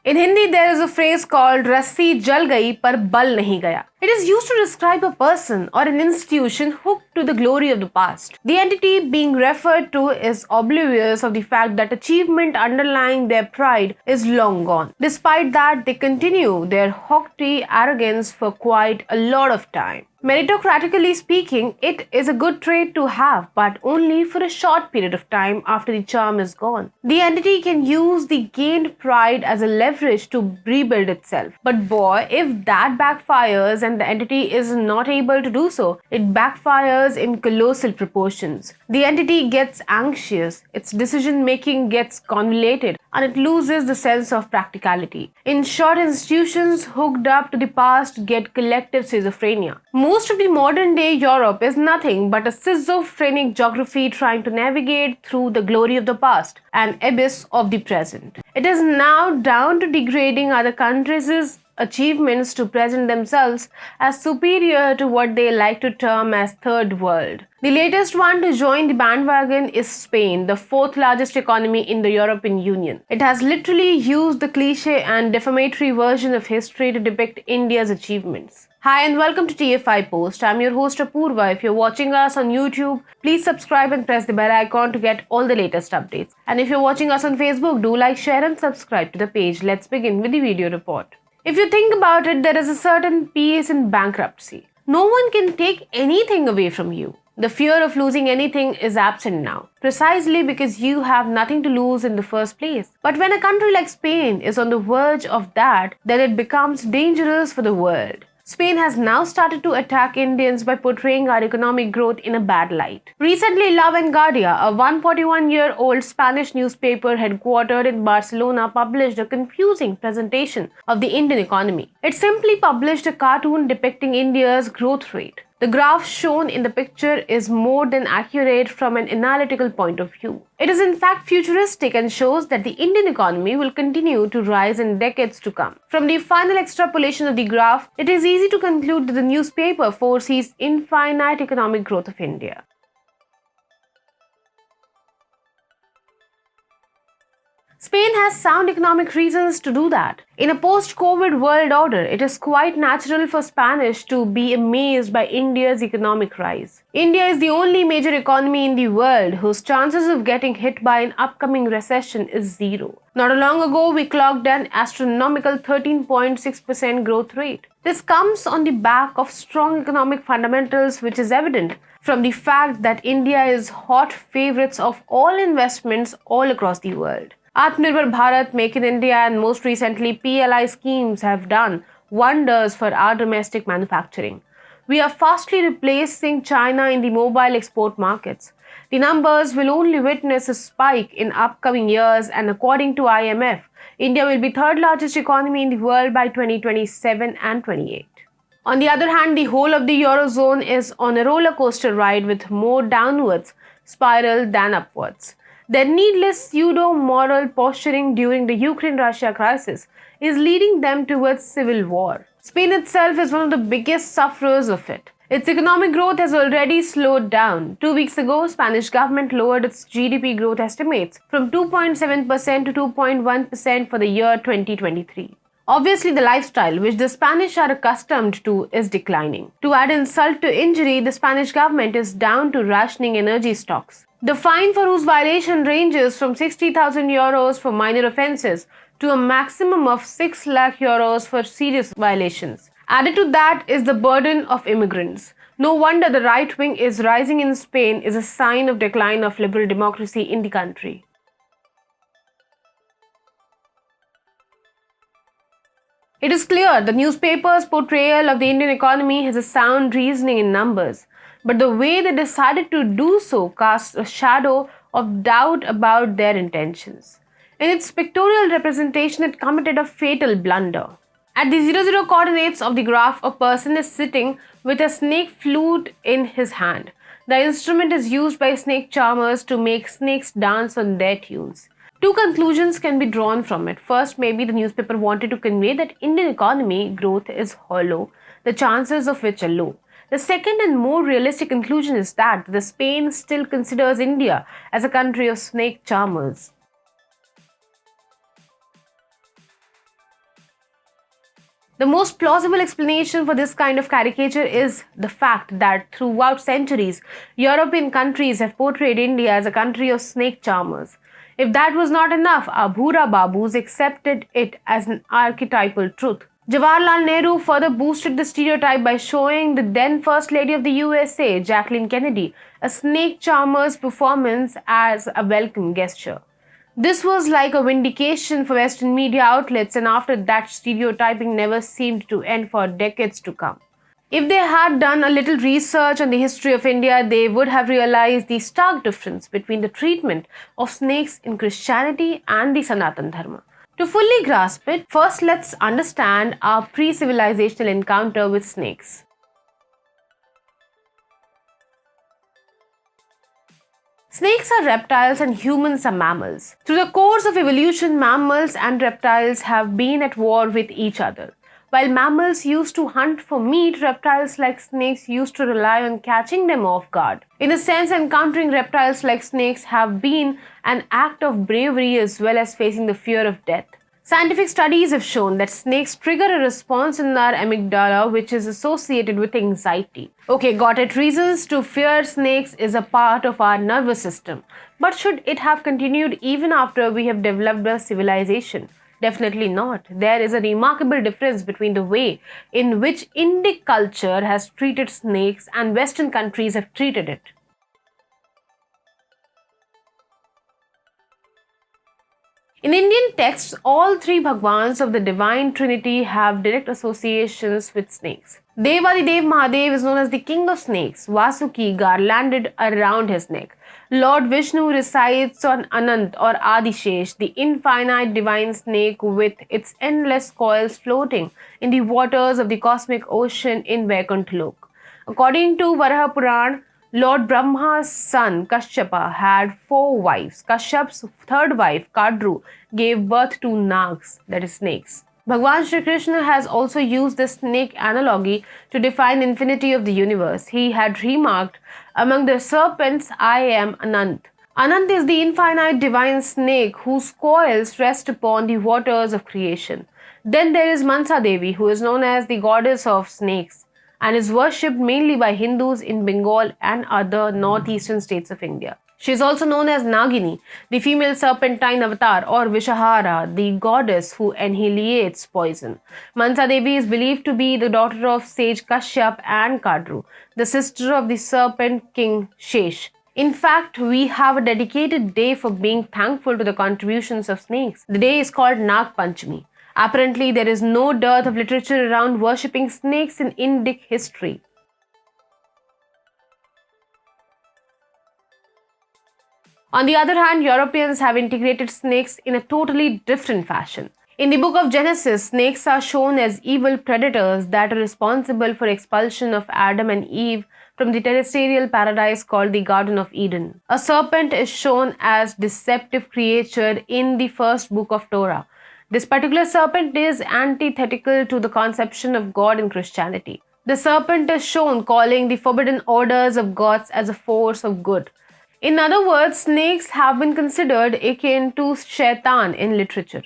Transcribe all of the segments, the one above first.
In Hindi, there is a phrase called "Rassi jal gayi par bal nahi gaya." It is used to describe a person or an institution hooked to the glory of the past. The entity being referred to is oblivious of the fact that achievement underlying their pride is long gone. Despite that, they continue their haughty arrogance for quite a lot of time. Meritocratically speaking, it is a good trait to have, but only for a short period of time after the charm is gone. The entity can use the gained pride as a leverage to rebuild itself. But boy, if that backfires and the entity is not able to do so, it backfires in colossal proportions. The entity gets anxious, its decision making gets convoluted, and it loses the sense of practicality. In short, institutions hooked up to the past get collective schizophrenia. Most of the modern day Europe is nothing but a schizophrenic geography trying to navigate through the glory of the past and abyss of the present. It is now down to degrading other countries' achievements to present themselves as superior to what they like to term as third world. The latest one to join the bandwagon is Spain, the fourth largest economy in the European Union. It has literally used the cliche and defamatory version of history to depict India's achievements. Hi and welcome to TFIPost. I'm your host Apurva. If you're watching us on YouTube, please subscribe and press the bell icon to get all the latest updates. And if you're watching us on Facebook, do like, share and subscribe to the page. Let's begin with the video report. If you think about it, there is a certain peace in bankruptcy. No one can take anything away from you. The fear of losing anything is absent now, precisely because you have nothing to lose in the first place. But when a country like Spain is on the verge of that, then it becomes dangerous for the world. Spain has now started to attack Indians by portraying our economic growth in a bad light. Recently, La Vanguardia, a 141-year-old Spanish newspaper headquartered in Barcelona, published a confusing presentation of the Indian economy. It simply published a cartoon depicting India's growth rate. The graph shown in the picture is more than accurate from an analytical point of view. It is in fact futuristic and shows that the Indian economy will continue to rise in decades to come. From the final extrapolation of the graph, it is easy to conclude that the newspaper foresees infinite economic growth of India. Spain has sound economic reasons to do that. In a post-COVID world order, it is quite natural for Spanish to be amazed by India's economic rise. India is the only major economy in the world whose chances of getting hit by an upcoming recession is zero. Not long ago, we clocked an astronomical 13.6% growth rate. This comes on the back of strong economic fundamentals, which is evident from the fact that India is hot favorites of all investments all across the world. Atmanirbhar Bharat, Make in India and most recently PLI schemes have done wonders for our domestic manufacturing. We are fastly replacing China in the mobile export markets. The numbers will only witness a spike in upcoming years, and according to IMF, India will be third largest economy in the world by 2027 and 28. On the other hand, the whole of the Eurozone is on a roller coaster ride with more downwards spiral than upwards. Their needless pseudo-moral posturing during the Ukraine-Russia crisis is leading them towards civil war. Spain itself is one of the biggest sufferers of it. Its economic growth has already slowed down. 2 weeks ago, Spanish government lowered its GDP growth estimates from 2.7% to 2.1% for the year 2023. Obviously, the lifestyle which the Spanish are accustomed to is declining. To add insult to injury, the Spanish government is down to rationing energy stocks. The fine for whose violation ranges from 60,000 euros for minor offences to a maximum of 6 lakh euros for serious violations. Added to that is the burden of immigrants. No wonder the right wing is rising in Spain is a sign of decline of liberal democracy in the country. It is clear the newspaper's portrayal of the Indian economy has a sound reasoning in numbers, but the way they decided to do so casts a shadow of doubt about their intentions. In its pictorial representation, it committed a fatal blunder. At the 0,0 coordinates of the graph, a person is sitting with a snake flute in his hand. The instrument is used by snake charmers to make snakes dance on their tunes. Two conclusions can be drawn from it. First, maybe the newspaper wanted to convey that Indian economy growth is hollow, the chances of which are low. The second and more realistic conclusion is that the Spain still considers India as a country of snake charmers. The most plausible explanation for this kind of caricature is the fact that throughout centuries, European countries have portrayed India as a country of snake charmers. If that was not enough, our Bhura Babus accepted it as an archetypal truth. Jawaharlal Nehru further boosted the stereotype by showing the then First Lady of the USA, Jacqueline Kennedy, a snake charmer's performance as a welcome gesture. This was like a vindication for Western media outlets, and after that, stereotyping never seemed to end for decades to come. If they had done a little research on the history of India, they would have realized the stark difference between the treatment of snakes in Christianity and the Sanatan Dharma. To fully grasp it, first let's understand our pre-civilizational encounter with snakes. Snakes are reptiles and humans are mammals. Through the course of evolution, mammals and reptiles have been at war with each other. While mammals used to hunt for meat, reptiles like snakes used to rely on catching them off guard. In a sense, encountering reptiles like snakes have been an act of bravery as well as facing the fear of death. Scientific studies have shown that snakes trigger a response in our amygdala which is associated with anxiety. Okay, got it. Reasons to fear snakes is a part of our nervous system. But should it have continued even after we have developed a civilization? Definitely not. There is a remarkable difference between the way in which Indic culture has treated snakes and Western countries have treated it. In Indian texts, all three Bhagwans of the Divine Trinity have direct associations with snakes. Devadidev Mahadev is known as the king of snakes, Vasuki garlanded around his neck. Lord Vishnu resides on Anant or Adishesh, the infinite divine snake with its endless coils floating in the waters of the cosmic ocean in Vaikuntha Lok. According to Varaha Puran, Lord Brahma's son Kashyapa had 4 wives. Kashyap's third wife, Kadru, gave birth to Nags, that is snakes. Bhagwan Shri Krishna has also used the snake analogy to define the infinity of the universe. He had remarked, "Among the serpents, I am Anant." Anant is the infinite divine snake whose coils rest upon the waters of creation. Then there is Mansa Devi, who is known as the goddess of snakes and is worshipped mainly by Hindus in Bengal and other northeastern states of India. She is also known as Nagini, the female serpentine avatar, or Vishahara, the goddess who annihilates poison. Mansa Devi is believed to be the daughter of sage Kashyap and Kadru, the sister of the serpent king Shesh. In fact, we have a dedicated day for being thankful to the contributions of snakes. The day is called Nag Panchami. Apparently, there is no dearth of literature around worshipping snakes in Indic history. On the other hand, Europeans have integrated snakes in a totally different fashion. In the book of Genesis, snakes are shown as evil predators that are responsible for expulsion of Adam and Eve from the terrestrial paradise called the Garden of Eden. A serpent is shown as deceptive creature in the first book of Torah. This particular serpent is antithetical to the conception of God in Christianity. The serpent is shown calling the forbidden orders of gods as a force of good. In other words, snakes have been considered akin to shaitan in literature.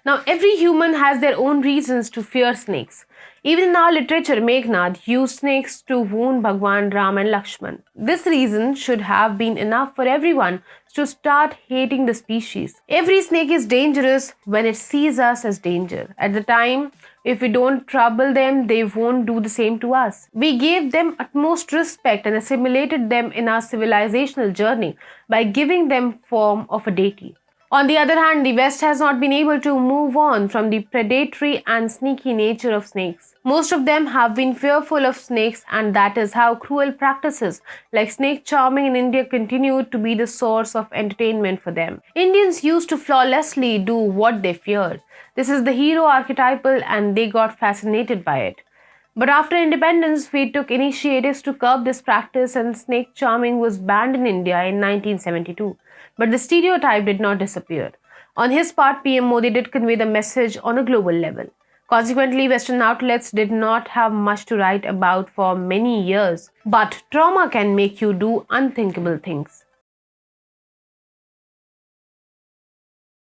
Now, every human has their own reasons to fear snakes. Even in our literature, Meghnad used snakes to wound Bhagwan Ram and Lakshman. This reason should have been enough for everyone to start hating the species. Every snake is dangerous when it sees us as danger. At the time, if we don't trouble them, they won't do the same to us. We gave them utmost respect and assimilated them in our civilizational journey by giving them form of a deity. On the other hand, the West has not been able to move on from the predatory and sneaky nature of snakes. Most of them have been fearful of snakes, and that is how cruel practices like snake charming in India continued to be the source of entertainment for them. Indians used to flawlessly do what they feared. This is the hero archetypal, and they got fascinated by it. But after independence, we took initiatives to curb this practice, and snake charming was banned in India in 1972. But the stereotype did not disappear. On his part, PM Modi did convey the message on a global level. Consequently, Western outlets did not have much to write about for many years. But trauma can make you do unthinkable things.